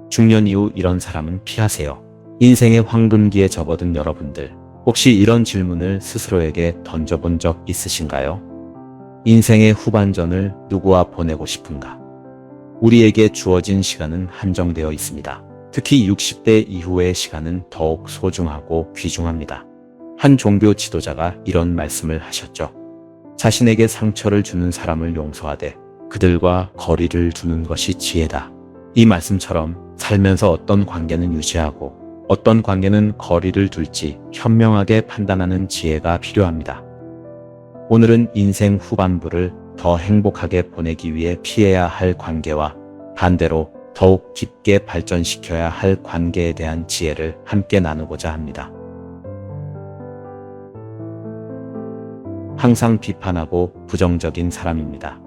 중년 이후 이런 사람은 피하세요. 인생의 황금기에 접어든 여러분들, 혹시 이런 질문을 스스로에게 던져본 적 있으신가요? 인생의 후반전을 누구와 보내고 싶은가? 우리에게 주어진 시간은 한정되어 있습니다. 특히 60대 이후의 시간은 더욱 소중하고 귀중합니다. 한 종교 지도자가 이런 말씀을 하셨죠. 자신에게 상처를 주는 사람을 용서하되 그들과 거리를 두는 것이 지혜다. 이 말씀처럼 살면서 어떤 관계는 유지하고 어떤 관계는 거리를 둘지 현명하게 판단하는 지혜가 필요합니다. 오늘은 인생 후반부를 더 행복하게 보내기 위해 피해야 할 관계와 반대로 더욱 깊게 발전시켜야 할 관계에 대한 지혜를 함께 나누고자 합니다. 항상 비판하고 부정적인 사람입니다.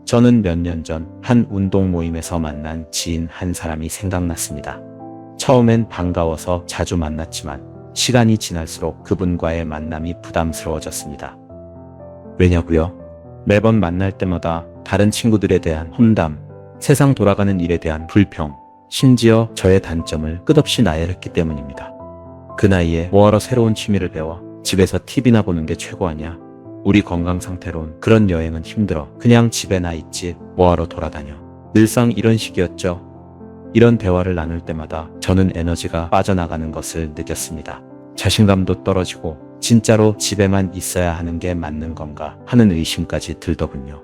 저는 몇 년 전 한 운동 모임에서 만난 지인 한 사람이 생각났습니다. 처음엔 반가워서 자주 만났지만 시간이 지날수록 그분과의 만남이 부담스러워졌습니다. 왜냐고요? 매번 만날 때마다 다른 친구들에 대한 험담, 세상 돌아가는 일에 대한 불평, 심지어 저의 단점을 끝없이 나열했기 때문입니다. 그 나이에 뭐하러 새로운 취미를 배워? 집에서 TV나 보는 게 최고 아니야? 우리 건강 상태론 그런 여행은 힘들어. 그냥 집에나 있지 뭐하러 돌아다녀. 늘상 이런 식이었죠. 이런 대화를 나눌 때마다 저는 에너지가 빠져나가는 것을 느꼈습니다. 자신감도 떨어지고 진짜로 집에만 있어야 하는 게 맞는 건가 하는 의심까지 들더군요.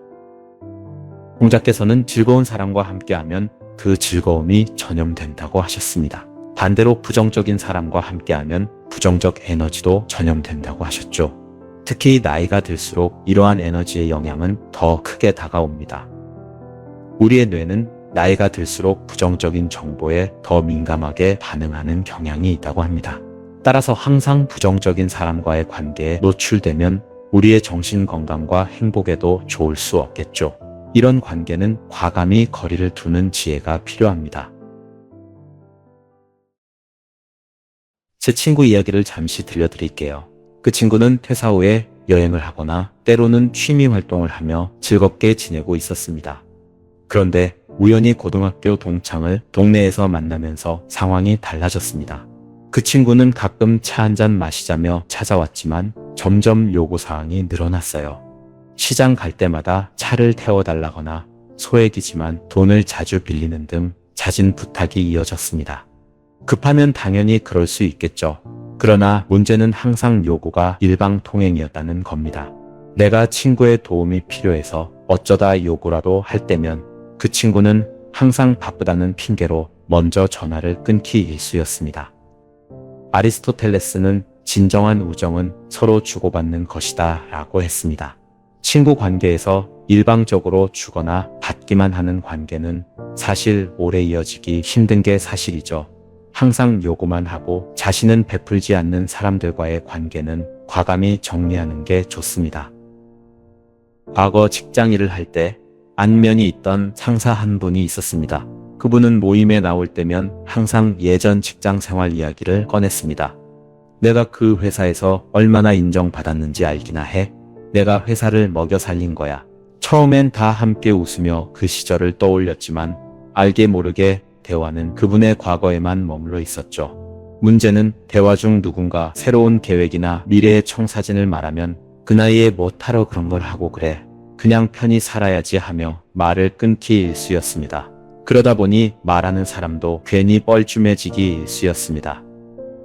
공자께서는 즐거운 사람과 함께하면 그 즐거움이 전염된다고 하셨습니다. 반대로 부정적인 사람과 함께하면 부정적 에너지도 전염된다고 하셨죠. 특히 나이가 들수록 이러한 에너지의 영향은 더 크게 다가옵니다. 우리의 뇌는 나이가 들수록 부정적인 정보에 더 민감하게 반응하는 경향이 있다고 합니다. 따라서 항상 부정적인 사람과의 관계에 노출되면 우리의 정신 건강과 행복에도 좋을 수 없겠죠. 이런 관계는 과감히 거리를 두는 지혜가 필요합니다. 제 친구 이야기를 잠시 들려드릴게요. 그 친구는 퇴사 후에 여행을 하거나 때로는 취미 활동을 하며 즐겁게 지내고 있었습니다. 그런데 우연히 고등학교 동창을 동네에서 만나면서 상황이 달라졌습니다. 그 친구는 가끔 차 한잔 마시자며 찾아왔지만 점점 요구사항이 늘어났어요. 시장 갈 때마다 차를 태워달라거나 소액이지만 돈을 자주 빌리는 등 잦은 부탁이 이어졌습니다. 급하면 당연히 그럴 수 있겠죠. 그러나 문제는 항상 요구가 일방통행이었다는 겁니다. 내가 친구의 도움이 필요해서 어쩌다 요구라도 할 때면 그 친구는 항상 바쁘다는 핑계로 먼저 전화를 끊기 일쑤였습니다. 아리스토텔레스는 진정한 우정은 서로 주고받는 것이다 라고 했습니다. 친구 관계에서 일방적으로 주거나 받기만 하는 관계는 사실 오래 이어지기 힘든 게 사실이죠. 항상 요구만 하고 자신은 베풀지 않는 사람들과의 관계는 과감히 정리하는 게 좋습니다. 과거 직장 일을 할 때 안면이 있던 상사 한 분이 있었습니다. 그분은 모임에 나올 때면 항상 예전 직장 생활 이야기를 꺼냈습니다. 내가 그 회사에서 얼마나 인정받았는지 알기나 해. 내가 회사를 먹여 살린 거야. 처음엔 다 함께 웃으며 그 시절을 떠올렸지만 알게 모르게 대화는 그분의 과거에만 머물러 있었죠. 문제는 대화 중 누군가 새로운 계획이나 미래의 청사진을 말하면 그 나이에 못하러 그런 걸 하고 그래. 그냥 편히 살아야지 하며 말을 끊기 일쑤였습니다. 그러다 보니 말하는 사람도 괜히 뻘쭘해지기 일쑤였습니다.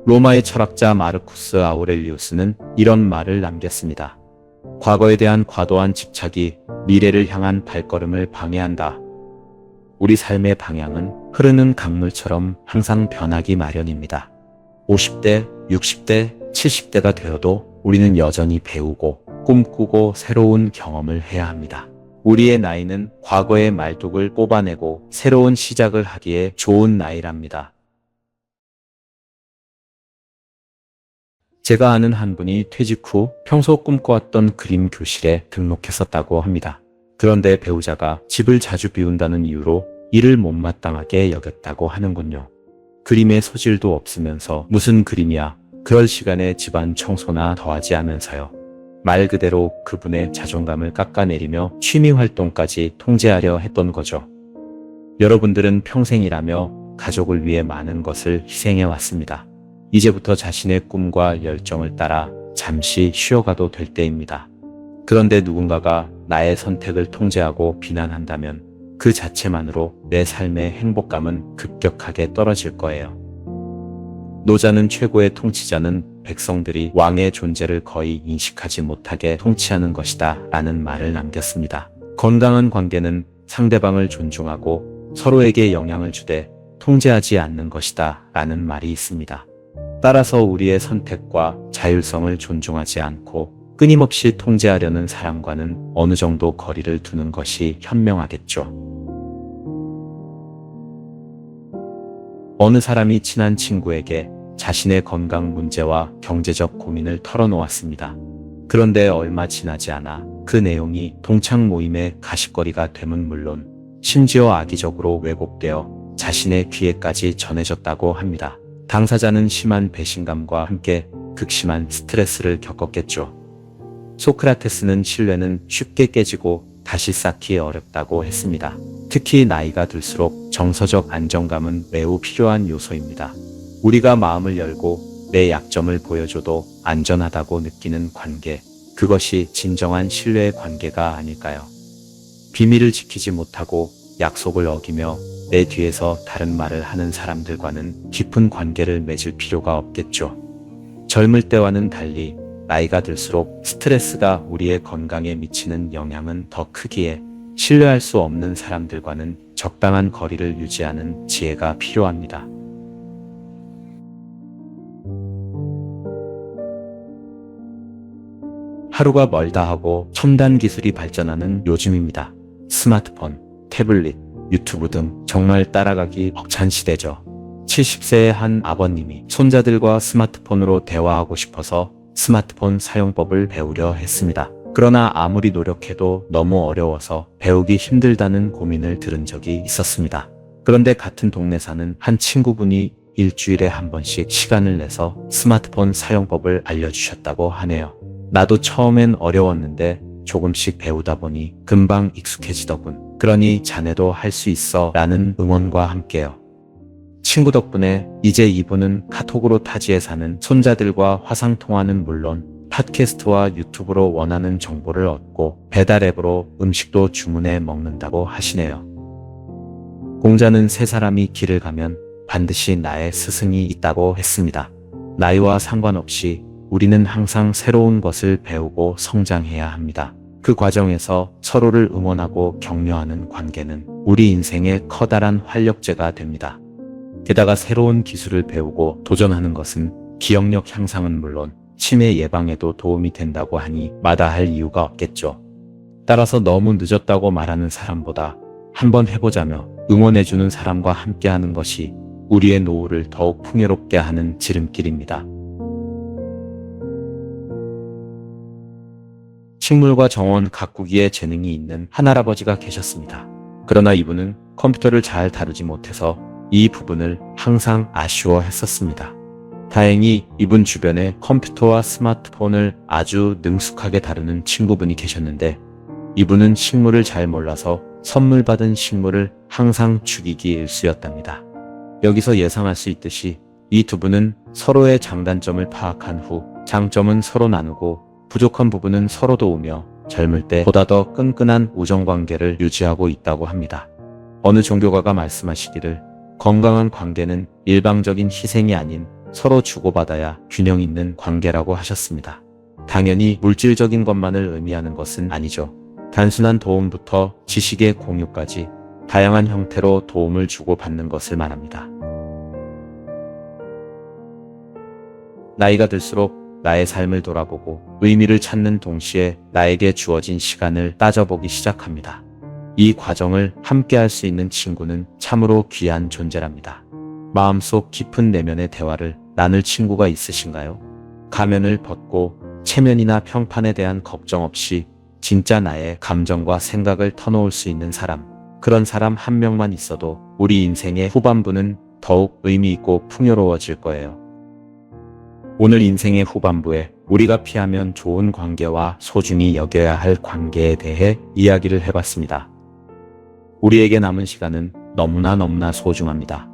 로마의 철학자 마르쿠스 아우렐리우스는 이런 말을 남겼습니다. 과거에 대한 과도한 집착이 미래를 향한 발걸음을 방해한다. 우리 삶의 방향은 흐르는 강물처럼 항상 변하기 마련입니다. 50대, 60대, 70대가 되어도 우리는 여전히 배우고 꿈꾸고 새로운 경험을 해야 합니다. 우리의 나이는 과거의 말뚝을 뽑아내고 새로운 시작을 하기에 좋은 나이랍니다. 제가 아는 한 분이 퇴직 후 평소 꿈꿔왔던 그림 교실에 등록했었다고 합니다. 그런데 배우자가 집을 자주 비운다는 이유로 일을 못마땅하게 여겼다고 하는군요. 그림의 소질도 없으면서 무슨 그림이야. 그럴 시간에 집안 청소나 더하지 않으면서요. 말 그대로 그분의 자존감을 깎아내리며 취미 활동까지 통제하려 했던 거죠. 여러분들은 평생 일하며 가족을 위해 많은 것을 희생해 왔습니다. 이제부터 자신의 꿈과 열정을 따라 잠시 쉬어가도 될 때입니다. 그런데 누군가가 나의 선택을 통제하고 비난한다면 그 자체만으로 내 삶의 행복감은 급격하게 떨어질 거예요. 노자는 최고의 통치자는 백성들이 왕의 존재를 거의 인식하지 못하게 통치하는 것이다 라는 말을 남겼습니다. 건강한 관계는 상대방을 존중하고 서로에게 영향을 주되 통제하지 않는 것이다 라는 말이 있습니다. 따라서 우리의 선택과 자율성을 존중하지 않고 끊임없이 통제하려는 사람과는 어느 정도 거리를 두는 것이 현명하겠죠. 어느 사람이 친한 친구에게 자신의 건강 문제와 경제적 고민을 털어놓았습니다. 그런데 얼마 지나지 않아 그 내용이 동창 모임의 가십거리가 됨은 물론 심지어 악의적으로 왜곡되어 자신의 귀에까지 전해졌다고 합니다. 당사자는 심한 배신감과 함께 극심한 스트레스를 겪었겠죠. 소크라테스는 신뢰는 쉽게 깨지고 다시 쌓기 어렵다고 했습니다. 특히 나이가 들수록 정서적 안정감은 매우 필요한 요소입니다. 우리가 마음을 열고 내 약점을 보여줘도 안전하다고 느끼는 관계, 그것이 진정한 신뢰의 관계가 아닐까요? 비밀을 지키지 못하고 약속을 어기며 내 뒤에서 다른 말을 하는 사람들과는 깊은 관계를 맺을 필요가 없겠죠. 젊을 때와는 달리 나이가 들수록 스트레스가 우리의 건강에 미치는 영향은 더 크기에 신뢰할 수 없는 사람들과는 적당한 거리를 유지하는 지혜가 필요합니다. 하루가 멀다 하고 첨단 기술이 발전하는 요즘입니다. 스마트폰, 태블릿, 유튜브 등 정말 따라가기 벅찬 시대죠. 70세의 한 아버님이 손자들과 스마트폰으로 대화하고 싶어서 스마트폰 사용법을 배우려 했습니다. 그러나 아무리 노력해도 너무 어려워서 배우기 힘들다는 고민을 들은 적이 있었습니다. 그런데 같은 동네 사는 한 친구분이 일주일에 한 번씩 시간을 내서 스마트폰 사용법을 알려주셨다고 하네요. 나도 처음엔 어려웠는데 조금씩 배우다 보니 금방 익숙해지더군. 그러니 자네도 할 수 있어 라는 응원과 함께요. 친구 덕분에 이제 이분은 카톡으로 타지에 사는 손자들과 화상통화는 물론 팟캐스트와 유튜브로 원하는 정보를 얻고 배달 앱으로 음식도 주문해 먹는다고 하시네요. 공자는 세 사람이 길을 가면 반드시 나의 스승이 있다고 했습니다. 나이와 상관없이 우리는 항상 새로운 것을 배우고 성장해야 합니다. 그 과정에서 서로를 응원하고 격려하는 관계는 우리 인생의 커다란 활력제가 됩니다. 게다가 새로운 기술을 배우고 도전하는 것은 기억력 향상은 물론 치매 예방에도 도움이 된다고 하니 마다할 이유가 없겠죠. 따라서 너무 늦었다고 말하는 사람보다 한번 해보자며 응원해주는 사람과 함께하는 것이 우리의 노후를 더욱 풍요롭게 하는 지름길입니다. 식물과 정원 가꾸기에 재능이 있는 한 할아버지가 계셨습니다. 그러나 이분은 컴퓨터를 잘 다루지 못해서 이 부분을 항상 아쉬워했었습니다. 다행히 이분 주변에 컴퓨터와 스마트폰을 아주 능숙하게 다루는 친구분이 계셨는데 이분은 식물을 잘 몰라서 선물 받은 식물을 항상 죽이기 일쑤였답니다. 여기서 예상할 수 있듯이 이 두 분은 서로의 장단점을 파악한 후 장점은 서로 나누고 부족한 부분은 서로 도우며 젊을 때 보다 더 끈끈한 우정관계를 유지하고 있다고 합니다. 어느 종교가가 말씀하시기를 건강한 관계는 일방적인 희생이 아닌 서로 주고받아야 균형 있는 관계라고 하셨습니다. 당연히 물질적인 것만을 의미하는 것은 아니죠. 단순한 도움부터 지식의 공유까지 다양한 형태로 도움을 주고받는 것을 말합니다. 나이가 들수록 나의 삶을 돌아보고 의미를 찾는 동시에 나에게 주어진 시간을 따져보기 시작합니다. 이 과정을 함께 할 수 있는 친구는 참으로 귀한 존재랍니다. 마음속 깊은 내면의 대화를 나눌 친구가 있으신가요? 가면을 벗고 체면이나 평판에 대한 걱정 없이 진짜 나의 감정과 생각을 터놓을 수 있는 사람, 그런 사람 한 명만 있어도 우리 인생의 후반부는 더욱 의미 있고 풍요로워질 거예요. 오늘 인생의 후반부에 우리가 피하면 좋은 관계와 소중히 여겨야 할 관계에 대해 이야기를 해봤습니다. 우리에게 남은 시간은 너무나 소중합니다.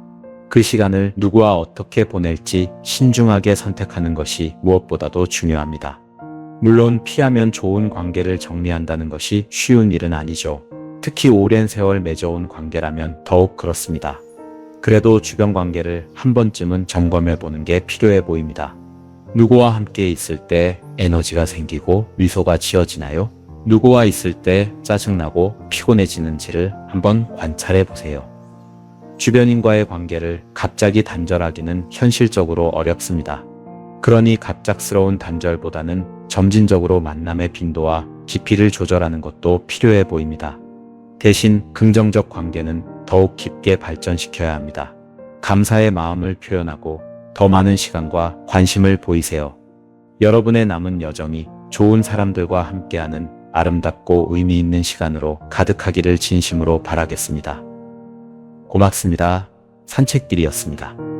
그 시간을 누구와 어떻게 보낼지 신중하게 선택하는 것이 무엇보다도 중요합니다. 물론 피하면 좋은 관계를 정리한다는 것이 쉬운 일은 아니죠. 특히 오랜 세월 맺어온 관계라면 더욱 그렇습니다. 그래도 주변 관계를 한 번쯤은 점검해 보는 게 필요해 보입니다. 누구와 함께 있을 때 에너지가 생기고 미소가 지어지나요? 누구와 있을 때 짜증나고 피곤해지는지를 한번 관찰해 보세요. 주변인과의 관계를 갑자기 단절하기는 현실적으로 어렵습니다. 그러니 갑작스러운 단절보다는 점진적으로 만남의 빈도와 깊이를 조절하는 것도 필요해 보입니다. 대신 긍정적 관계는 더욱 깊게 발전시켜야 합니다. 감사의 마음을 표현하고 더 많은 시간과 관심을 보이세요. 여러분의 남은 여정이 좋은 사람들과 함께하는 아름답고 의미 있는 시간으로 가득하기를 진심으로 바라겠습니다. 고맙습니다. 산책길이었습니다.